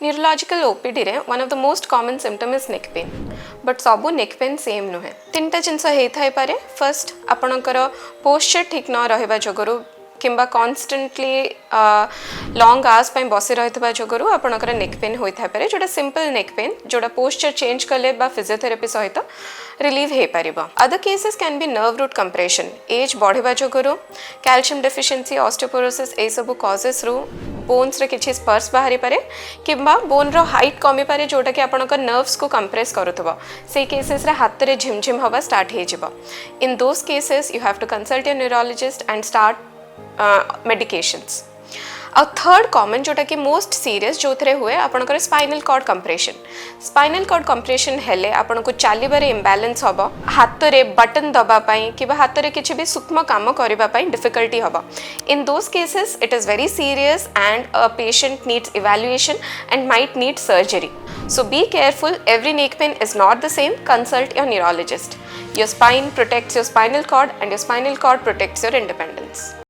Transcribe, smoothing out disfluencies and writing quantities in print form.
Neurological OPD रे one of the most common symptom is neck pain but सबू neck pain same नुहे तीन जिनस होता पारे फर्स्ट आपणकर पोस्चर ठीक न रहा जोगुरु किंबा कॉन्स्टेंटली लॉन्ग आवर्स पे बसी रही जोगुरु आपणकर नेक पेन होता पारे जोटा सिंपल नेक पेन जोटा पोस्चर चेंज कले बा फिजियोथेरेपी सहित रिलीव हो पार other cases can be nerve root compression age बढ़ा जोगुरु कैल्शियम डेफिशिएंसी ऑस्टियोपोरोसिस ए सब कॉजेस रु बोन्स रे किछि स्पर्श बाहरी पारे किंबा बोन रो हाइट कमी पारे जोटा कि आपनकर नर्व्स को कंप्रेस करूथबो से केसेस रे हाथ रे झिमझिम हवा स्टार्ट हे जिवो in those cases you have to consult your neurologist and start medications आ थर्ड कॉमन जोटा कि मोस्ट सीरियस जो थे हुए आपनकर स्पाइनल कॉर्ड कंप्रेशन हेले आपन को चलिबारे इम्बैलेंस हबो हाथ रे बटन दबा पई कि हाथ रे किछि भी सूक्ष्म काम करिबा पई डिफिकल्टी हबो in those cases it is very serious and a patient needs evaluation and might need surgery so be careful, every neck pain is not the same. Consult your neurologist. Your spine protects your spinal cord and your spinal cord protects your independence.